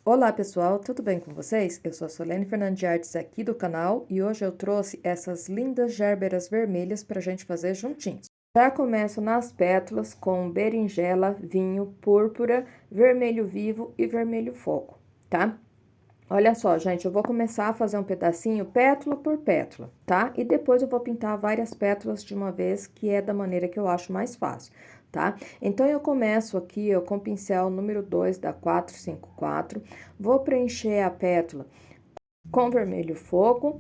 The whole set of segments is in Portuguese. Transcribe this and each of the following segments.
Olá pessoal, tudo bem com vocês? Eu sou a Solene Fernandes de Artes aqui do canal e hoje eu trouxe essas lindas gerberas vermelhas para a gente fazer juntinhos. Já começo nas pétalas com berinjela, vinho, púrpura, vermelho vivo e vermelho fogo, tá? Olha só, gente, eu vou começar a fazer um pedacinho pétala por pétala, tá? E depois eu vou pintar várias pétalas de uma vez, que é da maneira que eu acho mais fácil, tá? Então, eu começo aqui, ó, com o pincel número 2 da 454, vou preencher a pétala com vermelho fogo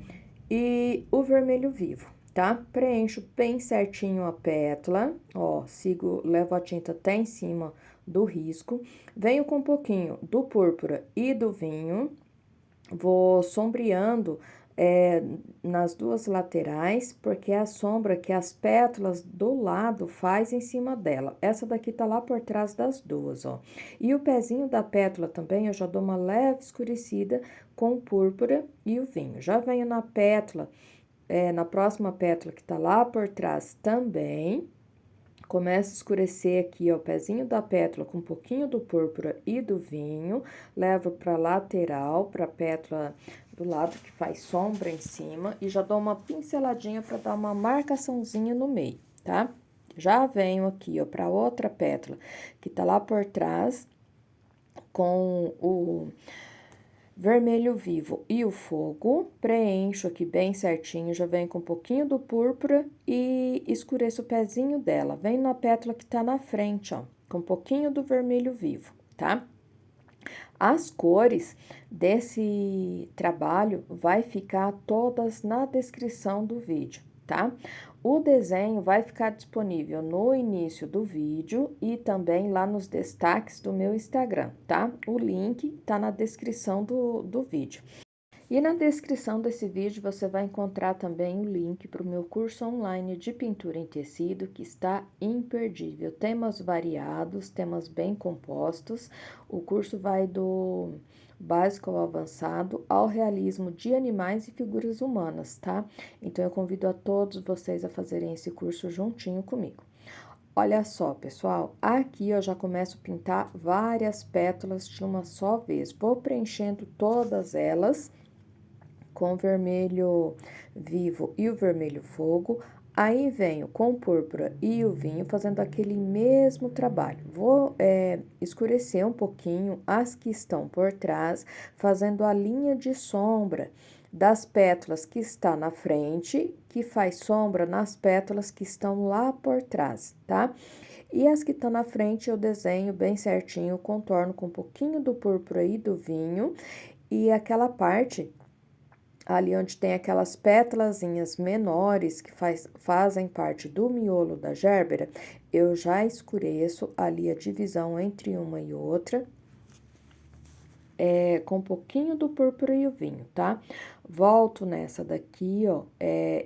e o vermelho vivo, tá? Preencho bem certinho a pétala, ó, levo a tinta até em cima do risco, venho com um pouquinho do púrpura e do vinho. Vou sombreando nas duas laterais, porque é a sombra que as pétalas do lado faz em cima dela. Essa daqui tá lá por trás das duas, ó. E o pezinho da pétala também, eu já dou uma leve escurecida com o púrpura e o vinho. Já venho na pétala, na próxima pétala que tá lá por trás também. Começa a escurecer aqui, ó, o pezinho da pétala com um pouquinho do púrpura e do vinho. Levo pra lateral, pra pétala do lado que faz sombra em cima. E já dou uma pinceladinha pra dar uma marcaçãozinha no meio, tá? Já venho aqui, ó, pra outra pétala que tá lá por trás com o vermelho vivo e o fogo, preencho aqui bem certinho, já venho com um pouquinho do púrpura e escureço o pezinho dela. Venho na pétala que tá na frente, ó, com um pouquinho do vermelho vivo, tá? As cores desse trabalho vai ficar todas na descrição do vídeo, tá? O desenho vai ficar disponível no início do vídeo e também lá nos destaques do meu Instagram, tá? O link tá na descrição do vídeo. E na descrição desse vídeo você vai encontrar também o link para o meu curso online de pintura em tecido, que está imperdível. Temas variados, temas bem compostos. O curso vai do básico ao avançado, ao realismo de animais e figuras humanas, tá? Então eu convido a todos vocês a fazerem esse curso juntinho comigo. Olha só, pessoal, aqui eu já começo a pintar várias pétalas de uma só vez. Vou preenchendo todas elas com o vermelho vivo e o vermelho fogo. Aí venho com o púrpura e o vinho fazendo aquele mesmo trabalho. Vou escurecer um pouquinho as que estão por trás, fazendo a linha de sombra das pétalas que está na frente, que faz sombra nas pétalas que estão lá por trás, tá? E as que estão na frente eu desenho bem certinho, contorno com um pouquinho do púrpura e do vinho, e aquela parte ali onde tem aquelas pétalazinhas menores que fazem parte do miolo da gerbera, eu já escureço ali a divisão entre uma e outra, com um pouquinho do púrpura e o vinho, tá? Volto nessa daqui, ó,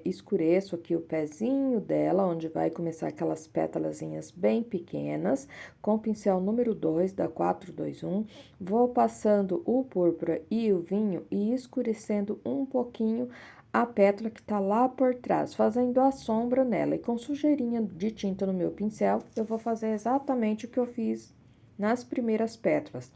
escureço aqui o pezinho dela, onde vai começar aquelas pétalazinhas bem pequenas, com o pincel número 2 da 421, vou passando o púrpura e o vinho e escurecendo um pouquinho a pétala que tá lá por trás, fazendo a sombra nela. E com sujeirinha de tinta no meu pincel, eu vou fazer exatamente o que eu fiz nas primeiras pétalas.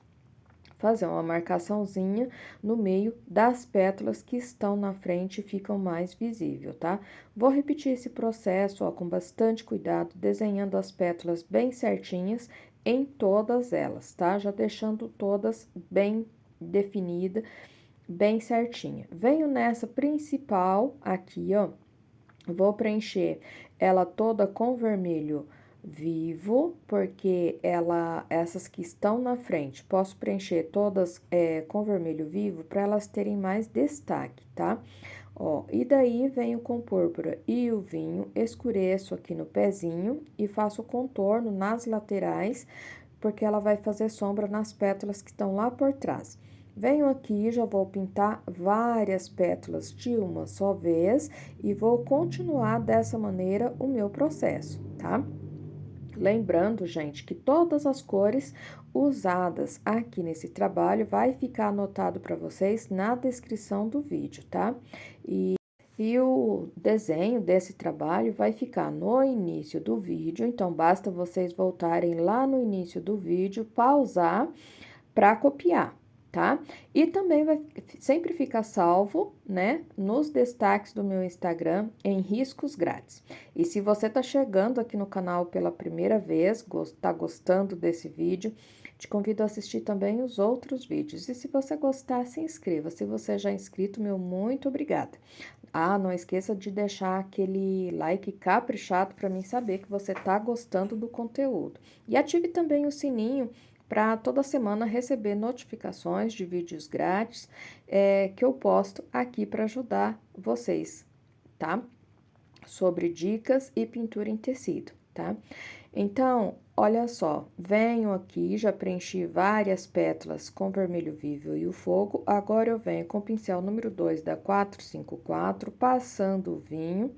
Fazer uma marcaçãozinha no meio das pétalas que estão na frente e ficam mais visível, tá? Vou repetir esse processo, ó, com bastante cuidado, desenhando as pétalas bem certinhas em todas elas, tá? Já deixando todas bem definida, bem certinha. Venho nessa principal aqui, ó, vou preencher ela toda com vermelho vivo, porque essas que estão na frente, posso preencher todas com vermelho vivo para elas terem mais destaque, tá? Ó, e daí venho com púrpura e o vinho, escureço aqui no pezinho e faço contorno nas laterais, porque ela vai fazer sombra nas pétalas que estão lá por trás. Venho aqui, já vou pintar várias pétalas de uma só vez e vou continuar dessa maneira o meu processo, tá? Lembrando, gente, que todas as cores usadas aqui nesse trabalho vai ficar anotado para vocês na descrição do vídeo, tá? E o desenho desse trabalho vai ficar no início do vídeo, então basta vocês voltarem lá no início do vídeo, pausar para copiar, tá? E também vai sempre ficar salvo, né, nos destaques do meu Instagram em riscos grátis. E se você tá chegando aqui no canal pela primeira vez, tá gostando desse vídeo, te convido a assistir também os outros vídeos. E se você gostar, se inscreva. Se você já é inscrito, meu muito obrigada. Ah, não esqueça de deixar aquele like caprichado para mim saber que você tá gostando do conteúdo. E ative também o sininho para toda semana receber notificações de vídeos grátis que eu posto aqui para ajudar vocês, tá? Sobre dicas e pintura em tecido, tá? Então, olha só, venho aqui, já preenchi várias pétalas com vermelho vivo e o fogo, agora eu venho com o pincel número 2 da 454, passando o vinho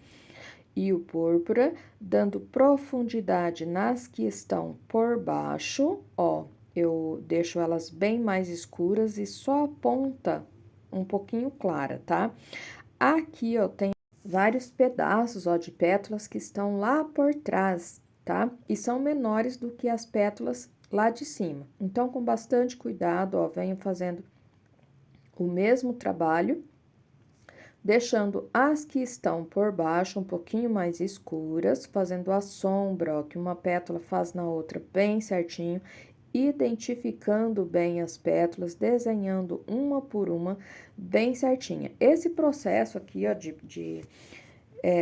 e o púrpura, dando profundidade nas que estão por baixo, ó, eu deixo elas bem mais escuras e só a ponta um pouquinho clara, tá? Aqui, ó, tem vários pedaços, ó, de pétalas que estão lá por trás, tá? E são menores do que as pétalas lá de cima. Então, com bastante cuidado, ó, venho fazendo o mesmo trabalho, deixando as que estão por baixo um pouquinho mais escuras, fazendo a sombra, ó, que uma pétala faz na outra bem certinho, identificando bem as pétalas, desenhando uma por uma bem certinha. Esse processo aqui, ó, de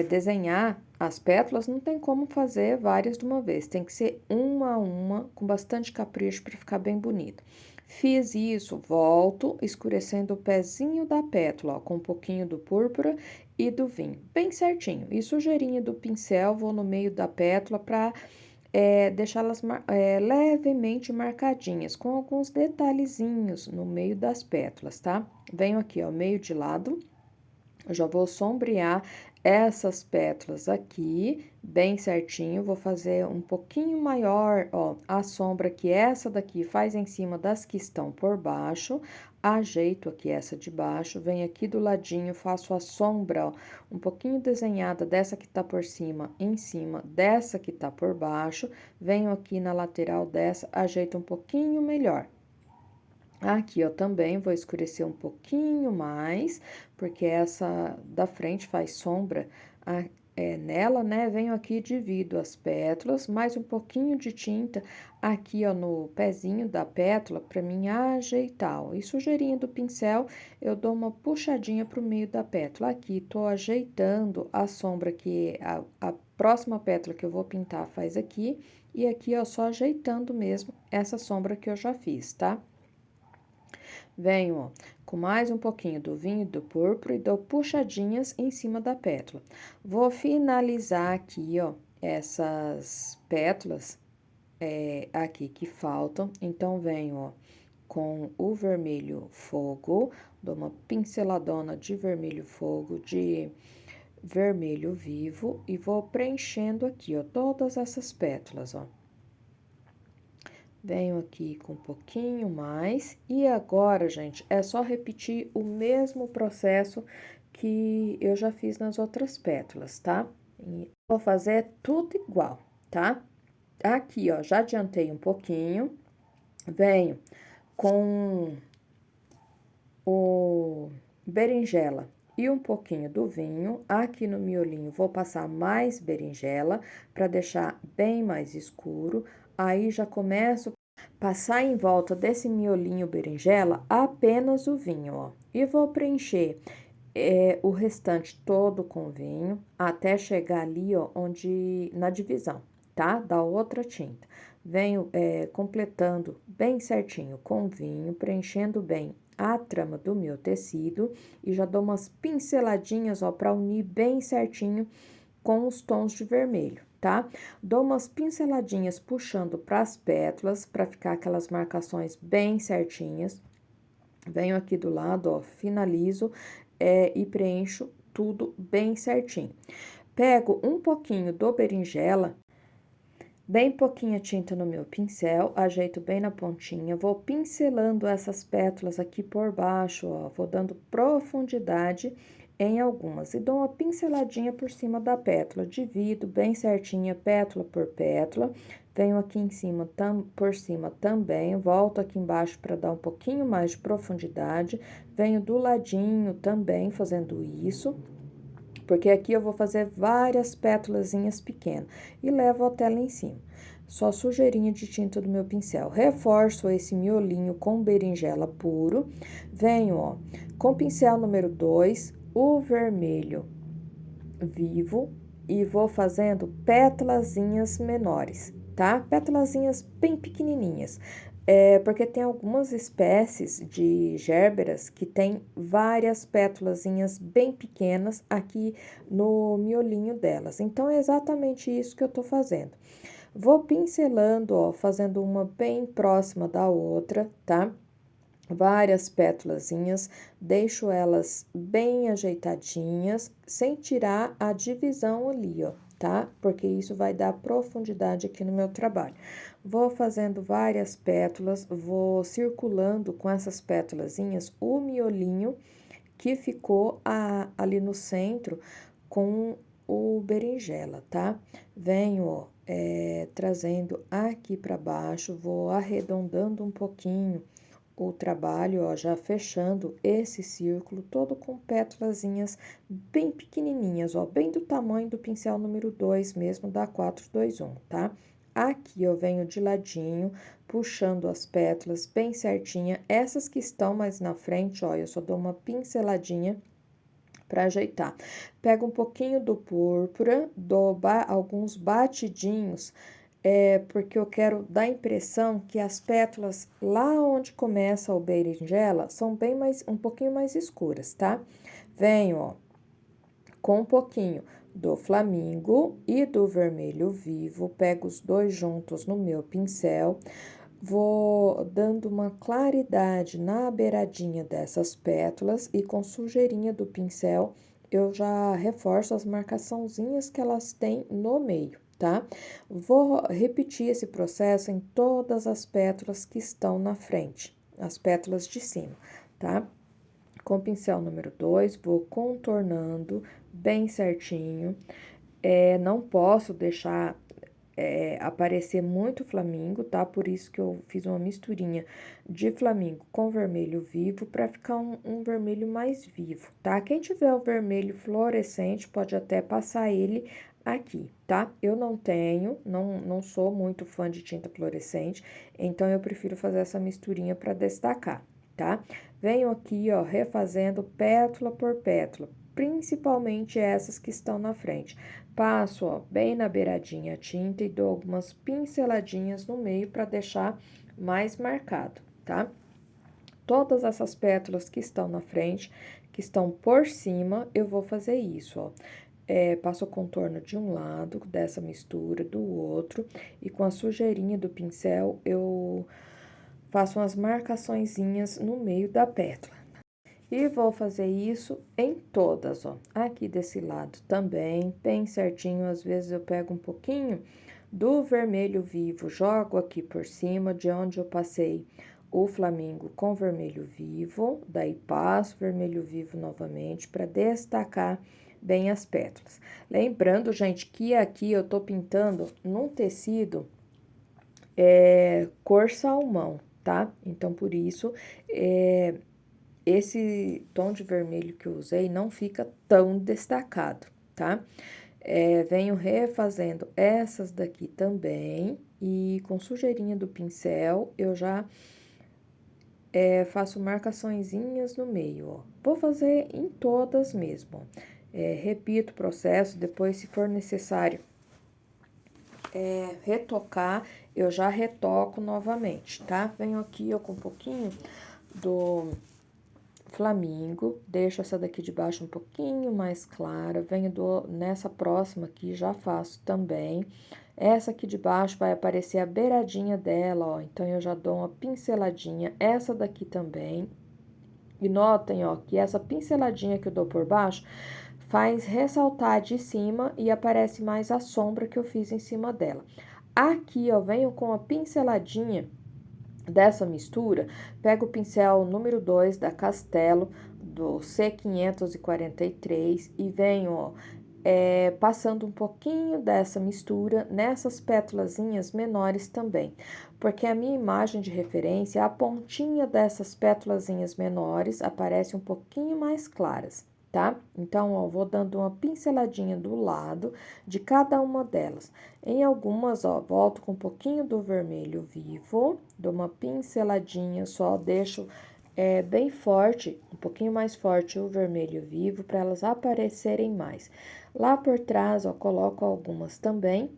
desenhar as pétalas, não tem como fazer várias de uma vez, tem que ser uma a uma, com bastante capricho para ficar bem bonito. Fiz isso, volto, escurecendo o pezinho da pétala, ó, com um pouquinho do púrpura e do vinho, bem certinho. E sujeirinha do pincel, vou no meio da pétala para deixá-las levemente marcadinhas, com alguns detalhezinhos no meio das pétalas, tá? Venho aqui, ó, meio de lado, eu já vou sombrear essas pétalas aqui, bem certinho, vou fazer um pouquinho maior, ó, a sombra que essa daqui faz em cima das que estão por baixo, ajeito aqui essa de baixo, venho aqui do ladinho, faço a sombra, ó, um pouquinho desenhada dessa que tá por cima, em cima dessa que tá por baixo, venho aqui na lateral dessa, ajeito um pouquinho melhor. Aqui, ó, também vou escurecer um pouquinho mais, porque essa da frente faz sombra nela, né? Venho aqui, divido as pétalas, mais um pouquinho de tinta aqui, ó, no pezinho da pétala, pra mim ajeitar, ó. E sujeirinha do pincel, eu dou uma puxadinha pro meio da pétala. Aqui, tô ajeitando a sombra que a próxima pétala que eu vou pintar faz aqui, e aqui, ó, só ajeitando mesmo essa sombra que eu já fiz, tá? Venho, ó, com mais um pouquinho do vinho e do púrpura e dou puxadinhas em cima da pétala. Vou finalizar aqui, ó, essas pétalas aqui que faltam. Então, venho, ó, com o vermelho fogo, dou uma pinceladona de vermelho fogo, de vermelho vivo e vou preenchendo aqui, ó, todas essas pétalas, ó. Venho aqui com um pouquinho mais. E agora, gente, é só repetir o mesmo processo que eu já fiz nas outras pétalas, tá? E vou fazer tudo igual, tá? Aqui, ó, já adiantei um pouquinho. Venho com o berinjela e um pouquinho do vinho. Aqui no miolinho, vou passar mais berinjela para deixar bem mais escuro. Aí, já começo a passar em volta desse miolinho berinjela apenas o vinho, ó. E vou preencher o restante todo com vinho, até chegar ali, ó, na divisão, tá? Da outra tinta. Venho completando bem certinho com vinho, preenchendo bem a trama do meu tecido e já dou umas pinceladinhas, ó, para unir bem certinho com os tons de vermelho, tá? Dou umas pinceladinhas puxando para as pétalas, para ficar aquelas marcações bem certinhas. Venho aqui do lado, ó, finalizo e preencho tudo bem certinho. Pego um pouquinho do berinjela, bem pouquinha tinta no meu pincel, ajeito bem na pontinha, vou pincelando essas pétalas aqui por baixo, ó, vou dando profundidade em algumas e dou uma pinceladinha por cima da pétala, divido bem certinha pétala por pétala, venho aqui em cima, por cima também, volto aqui embaixo para dar um pouquinho mais de profundidade, venho do ladinho também fazendo isso, porque aqui eu vou fazer várias pétalazinhas pequenas e levo até lá em cima. Só sujeirinha de tinta do meu pincel. Reforço esse miolinho com berinjela puro. Venho, ó, com pincel número 2, o vermelho vivo e vou fazendo pétalazinhas menores, tá? Pétalazinhas bem pequenininhas. Porque tem algumas espécies de gérberas que tem várias pétalazinhas bem pequenas aqui no miolinho delas. Então, é exatamente isso que eu tô fazendo. Vou pincelando, ó, fazendo uma bem próxima da outra, tá? Várias pétalazinhas, deixo elas bem ajeitadinhas, sem tirar a divisão ali, ó, tá? Porque isso vai dar profundidade aqui no meu trabalho. Vou fazendo várias pétalas, vou circulando com essas pétalazinhas o miolinho que ficou ali no centro com o berinjela, tá? Venho, ó, trazendo aqui para baixo, vou arredondando um pouquinho o trabalho, ó, já fechando esse círculo todo com pétalazinhas bem pequenininhas, ó, bem do tamanho do pincel número 2 mesmo, da 421, tá? Aqui eu venho de ladinho, puxando as pétalas bem certinha, essas que estão mais na frente, ó, eu só dou uma pinceladinha para ajeitar. Pego um pouquinho do púrpura, dou alguns batidinhos, porque eu quero dar a impressão que as pétalas lá onde começa o berinjela são bem mais, um pouquinho mais escuras, tá? Venho, ó, com um pouquinho do flamingo e do vermelho vivo, pego os dois juntos no meu pincel, vou dando uma claridade na beiradinha dessas pétalas e com sujeirinha do pincel eu já reforço as marcaçãozinhas que elas têm no meio, tá? Vou repetir esse processo em todas as pétalas que estão na frente, as pétalas de cima, tá? Com o pincel número 2, vou contornando bem certinho. Não posso deixar aparecer muito flamingo, tá? Por isso que eu fiz uma misturinha de flamingo com vermelho vivo para ficar um vermelho mais vivo, tá? Quem tiver o vermelho fluorescente pode até passar ele aqui, tá? Eu não tenho, não sou muito fã de tinta fluorescente, então eu prefiro fazer essa misturinha para destacar, tá? Venho aqui, ó, refazendo pétala por pétala, principalmente essas que estão na frente. Passo, ó, bem na beiradinha a tinta e dou algumas pinceladinhas no meio para deixar mais marcado, tá? Todas essas pétalas que estão na frente, que estão por cima, eu vou fazer isso, ó. Passo o contorno de um lado dessa mistura, do outro, e com a sujeirinha do pincel, eu faço umas marcaçõezinhas no meio da pétala. E vou fazer isso em todas, ó. Aqui desse lado também, bem certinho. Às vezes eu pego um pouquinho do vermelho vivo, jogo aqui por cima, de onde eu passei o flamingo com vermelho vivo. Daí passo vermelho vivo novamente para destacar bem as pétalas. Lembrando, gente, que aqui eu tô pintando num tecido cor salmão, tá? Então, por isso, esse tom de vermelho que eu usei não fica tão destacado, tá? Venho refazendo essas daqui também, e com sujeirinha do pincel, eu já faço marcaçõezinhas no meio, ó. Vou fazer em todas mesmo, ó. Repito o processo, depois, se for necessário retocar, eu já retoco novamente, tá? Venho aqui, eu com um pouquinho do flamingo, deixo essa daqui de baixo um pouquinho mais clara, venho nessa próxima aqui, já faço também. Essa aqui de baixo vai aparecer a beiradinha dela, ó, então eu já dou uma pinceladinha, essa daqui também. E notem, ó, que essa pinceladinha que eu dou por baixo faz ressaltar de cima e aparece mais a sombra que eu fiz em cima dela. Aqui, ó, venho com a pinceladinha dessa mistura, pego o pincel número 2 da Castelo, do C543, e venho, ó, passando um pouquinho dessa mistura nessas pétalazinhas menores também, porque a minha imagem de referência, a pontinha dessas pétalazinhas menores aparece um pouquinho mais claras, tá? Então, ó, vou dando uma pinceladinha do lado de cada uma delas. Em algumas, ó, volto com um pouquinho do vermelho vivo, dou uma pinceladinha só, deixo bem forte, um pouquinho mais forte o vermelho vivo, para elas aparecerem mais. Lá por trás, ó, coloco algumas também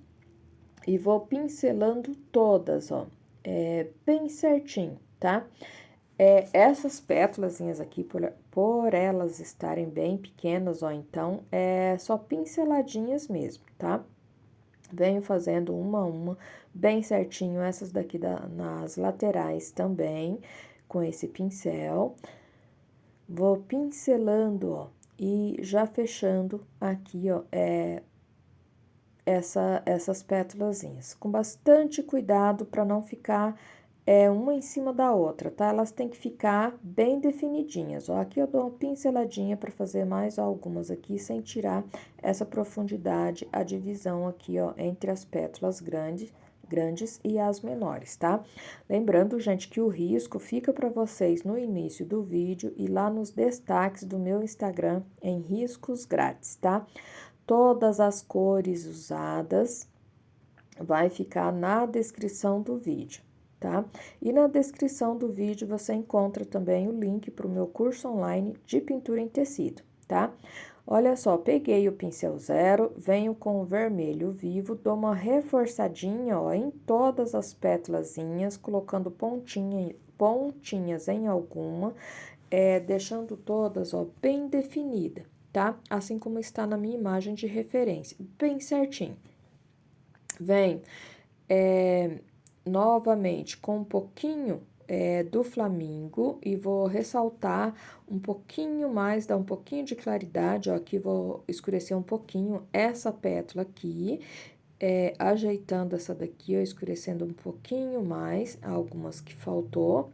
e vou pincelando todas, ó, bem certinho, tá? Essas pétalazinhas aqui, por elas estarem bem pequenas, ó, então, só pinceladinhas mesmo, tá? Venho fazendo uma a uma, bem certinho, essas daqui nas laterais também, com esse pincel. Vou pincelando, ó, e já fechando aqui, ó, essas pétalazinhas. Com bastante cuidado para não ficar uma em cima da outra, tá? Elas têm que ficar bem definidinhas, ó. Aqui eu dou uma pinceladinha para fazer mais algumas aqui, sem tirar essa profundidade, a divisão aqui, ó, entre as pétalas grandes e as menores, tá? Lembrando, gente, que o risco fica para vocês no início do vídeo e lá nos destaques do meu Instagram em riscos grátis, tá? Todas as cores usadas vai ficar na descrição do vídeo, tá? E na descrição do vídeo você encontra também o link para o meu curso online de pintura em tecido, tá? Olha só, peguei o pincel zero, venho com o vermelho vivo, dou uma reforçadinha, ó, em todas as pétalazinhas, colocando pontinhas em alguma, deixando todas, ó, bem definida, tá? Assim como está na minha imagem de referência, bem certinho. Vem novamente com um pouquinho do flamingo e vou ressaltar um pouquinho mais, dar um pouquinho de claridade, ó, aqui vou escurecer um pouquinho essa pétala aqui, ajeitando essa daqui, ó, escurecendo um pouquinho mais, algumas que faltou.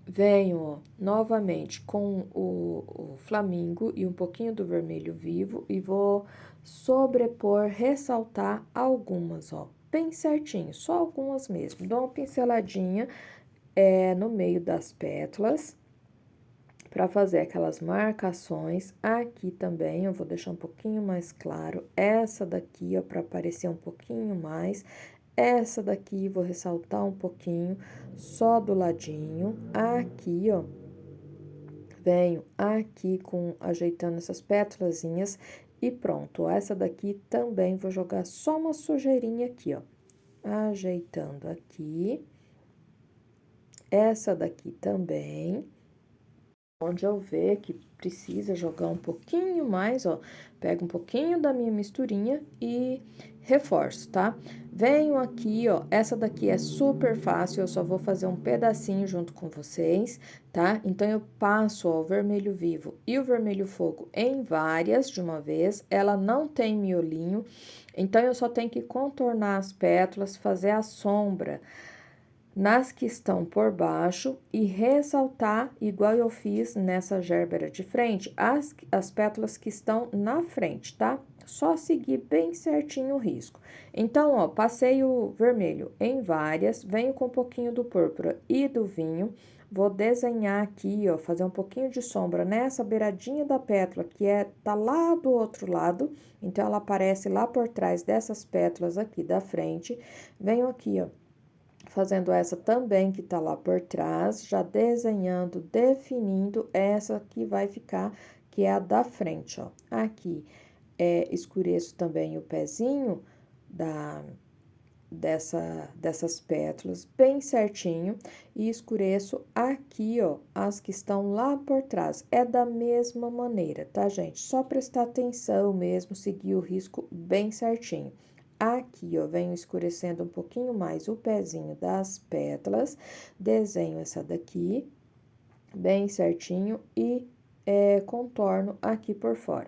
Venho, ó, novamente com o flamingo e um pouquinho do vermelho vivo e vou sobrepor, ressaltar algumas, ó, bem certinho, só algumas mesmo. Dou uma pinceladinha no meio das pétalas para fazer aquelas marcações. Aqui também eu vou deixar um pouquinho mais claro. Essa daqui, ó, para aparecer um pouquinho mais. Essa daqui vou ressaltar um pouquinho, só do ladinho. Aqui, ó, venho aqui ajeitando essas pétalazinhas e pronto. Essa daqui também vou jogar só uma sujeirinha aqui, ó, ajeitando aqui. Essa daqui também. Onde eu ver que precisa jogar um pouquinho mais, ó, pego um pouquinho da minha misturinha e reforço, tá? Venho aqui, ó, essa daqui é super fácil, eu só vou fazer um pedacinho junto com vocês, tá? Então, eu passo, ó, o vermelho vivo e o vermelho fogo em várias de uma vez, ela não tem miolinho, então, eu só tenho que contornar as pétalas, fazer a sombra nas que estão por baixo e ressaltar, igual eu fiz nessa gérbera de frente, as pétalas que estão na frente, tá? Só seguir bem certinho o risco. Então, ó, passei o vermelho em várias, venho com um pouquinho do púrpura e do vinho, vou desenhar aqui, ó, fazer um pouquinho de sombra nessa beiradinha da pétala, que tá lá do outro lado, então, ela aparece lá por trás dessas pétalas aqui da frente. Venho aqui, ó, fazendo essa também que tá lá por trás, já desenhando, definindo essa que vai ficar, que é a da frente, ó. Aqui, escureço também o pezinho dessas pétalas, bem certinho, e escureço aqui, ó, as que estão lá por trás. É da mesma maneira, tá, gente? Só prestar atenção mesmo, seguir o risco bem certinho. Aqui, ó, venho escurecendo um pouquinho mais o pezinho das pétalas, desenho essa daqui, bem certinho, e contorno aqui por fora.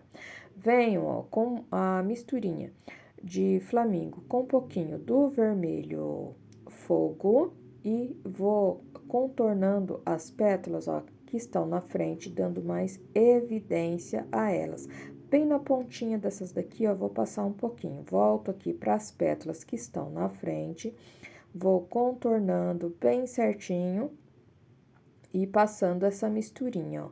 Venho, ó, com a misturinha de flamingo com um pouquinho do vermelho fogo e vou contornando as pétalas, ó, que estão na frente, dando mais evidência a elas. Bem na pontinha dessas daqui, ó, vou passar um pouquinho. Volto aqui para as pétalas que estão na frente, vou contornando bem certinho e passando essa misturinha, ó.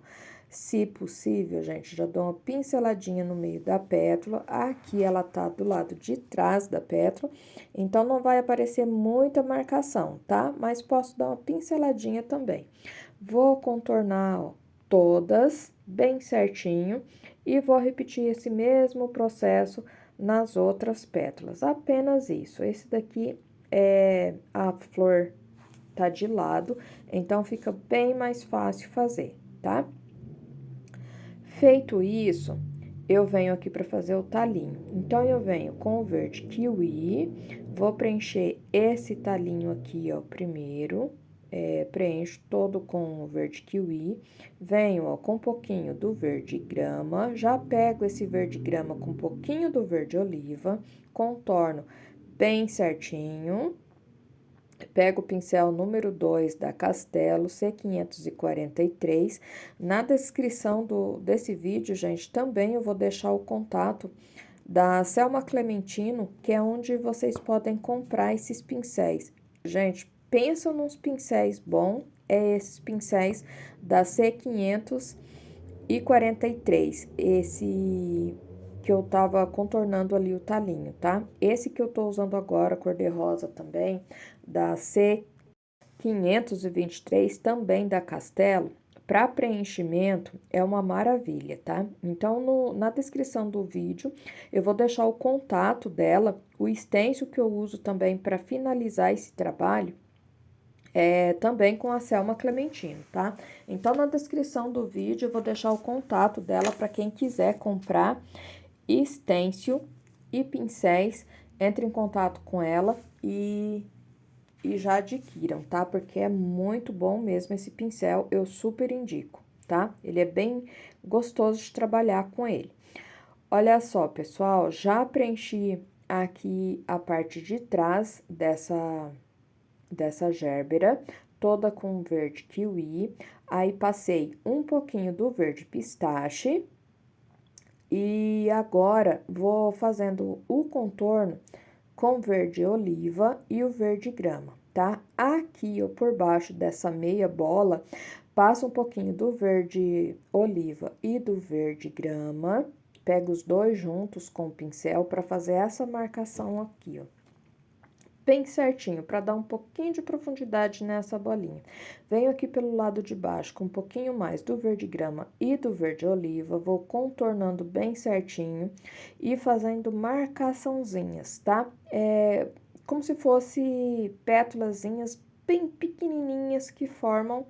Se possível, gente, já dou uma pinceladinha no meio da pétala. Aqui ela tá do lado de trás da pétala, então não vai aparecer muita marcação, tá? Mas posso dar uma pinceladinha também. Vou contornar, ó, todas bem certinho e vou repetir esse mesmo processo nas outras pétalas. Apenas isso. Esse daqui é a flor tá de lado, então fica bem mais fácil fazer, tá? Feito isso, eu venho aqui para fazer o talinho. Então, eu venho com o verde kiwi, vou preencher esse talinho aqui, ó, primeiro, preencho todo com o verde kiwi, venho, ó, com um pouquinho do verde grama, já pego esse verde grama com um pouquinho do verde oliva, contorno bem certinho. Pego o pincel número 2 da Castelo C543. Na descrição desse vídeo, gente, também eu vou deixar o contato da Selma Clementino, que é onde vocês podem comprar esses pincéis. Gente, pensa nos pincéis bons, é esses pincéis da C543. Esse que eu tava contornando ali o talinho, tá? Esse que eu tô usando agora, cor de rosa também, da C523, também da Castelo, para preenchimento é uma maravilha, tá? Então, na descrição do vídeo, eu vou deixar o contato dela, o stencil que eu uso também para finalizar esse trabalho, também com a Selma Clementino, tá? Então, na descrição do vídeo, eu vou deixar o contato dela para quem quiser comprar stencil e pincéis, entre em contato com ela e já adquiram, tá? Porque é muito bom mesmo esse pincel, eu super indico, tá? Ele é bem gostoso de trabalhar com ele. Olha só, pessoal, já preenchi aqui a parte de trás dessa gerbera, toda com verde kiwi, aí passei um pouquinho do verde pistache, e agora, vou fazendo o contorno com verde oliva e o verde grama, tá? Aqui, ó, por baixo dessa meia bola, passo um pouquinho do verde oliva e do verde grama, pego os dois juntos com o pincel para fazer essa marcação aqui, ó. Bem certinho, para dar um pouquinho de profundidade nessa bolinha. Venho aqui pelo lado de baixo com um pouquinho mais do verde grama e do verde oliva, vou contornando bem certinho e fazendo marcaçãozinhas, tá? Como se fosse pétalazinhas bem pequenininhas que formam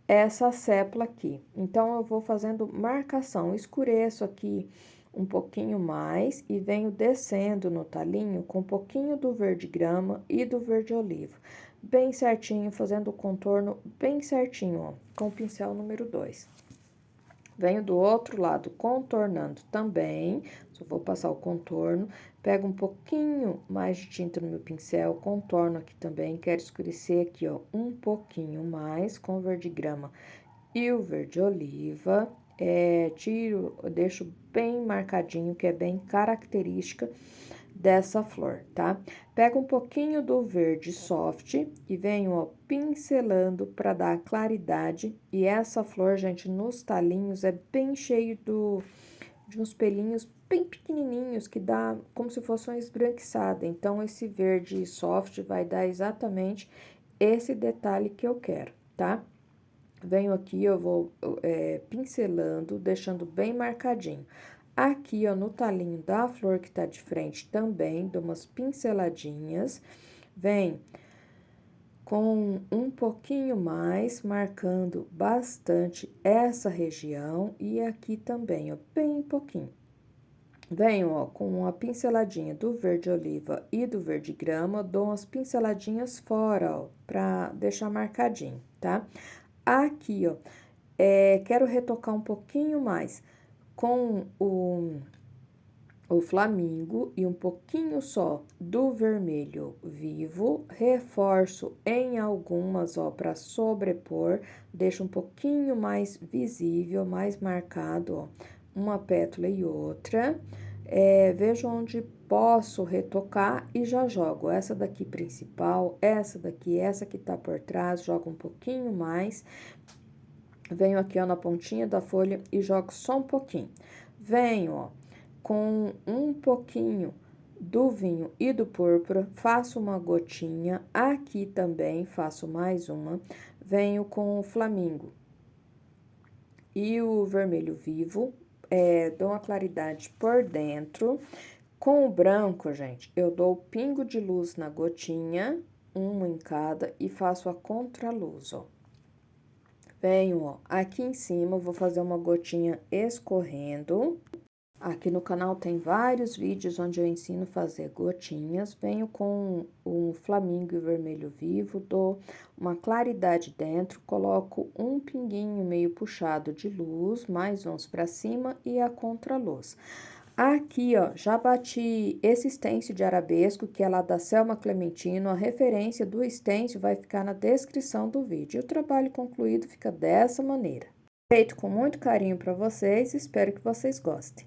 essa sépala aqui. Então, eu vou fazendo marcação, escureço aqui um pouquinho mais e venho descendo no talinho com um pouquinho do verde grama e do verde oliva. Bem certinho, fazendo o contorno bem certinho, ó, com o pincel número 2. Venho do outro lado contornando também, só vou passar o contorno, pego um pouquinho mais de tinta no meu pincel, contorno aqui também, quero escurecer aqui, ó, um pouquinho mais com o verde grama e o verde oliva. Deixo bem marcadinho, que é bem característica dessa flor, tá? Pego um pouquinho do verde soft e venho, ó, pincelando para dar claridade. E essa flor, gente, nos talinhos é bem cheio de uns pelinhos bem pequenininhos que dá como se fosse uma esbranquiçada. Então, esse verde soft vai dar exatamente esse detalhe que eu quero, tá? Venho aqui, eu vou pincelando, deixando bem marcadinho. Aqui, ó, no talinho da flor que tá de frente também, dou umas pinceladinhas. Vem com um pouquinho mais, marcando bastante essa região. E aqui também, ó, bem pouquinho. Venho, ó, com uma pinceladinha do verde oliva e do verde grama, dou umas pinceladinhas fora, ó, pra deixar marcadinho, tá? Aqui, ó, quero retocar um pouquinho mais com o flamingo e um pouquinho só do vermelho vivo, reforço em algumas, ó, para sobrepor, deixa um pouquinho mais visível, mais marcado, ó, uma pétala e outra. Vejo onde posso retocar e já jogo essa daqui principal, essa que tá por trás, jogo um pouquinho mais. Venho aqui, ó, na pontinha da folha e jogo só um pouquinho. Venho, ó, com um pouquinho do vinho e do púrpura, faço uma gotinha, aqui também faço mais uma, venho com o flamingo e o vermelho vivo, dou uma claridade por dentro. Com o branco, gente, eu dou pingo de luz na gotinha, uma em cada, e faço a contraluz, ó. Venho, ó, aqui em cima, eu vou fazer uma gotinha escorrendo. Aqui no canal tem vários vídeos onde eu ensino a fazer gotinhas. Venho com um flamingo e vermelho vivo, dou uma claridade dentro, coloco um pinguinho meio puxado de luz, mais uns pra cima e a contraluz. Aqui, ó, já bati esse stencil de arabesco, que é lá da Selma Clementino. A referência do stencil vai ficar na descrição do vídeo. E o trabalho concluído fica dessa maneira. Feito com muito carinho para vocês, espero que vocês gostem.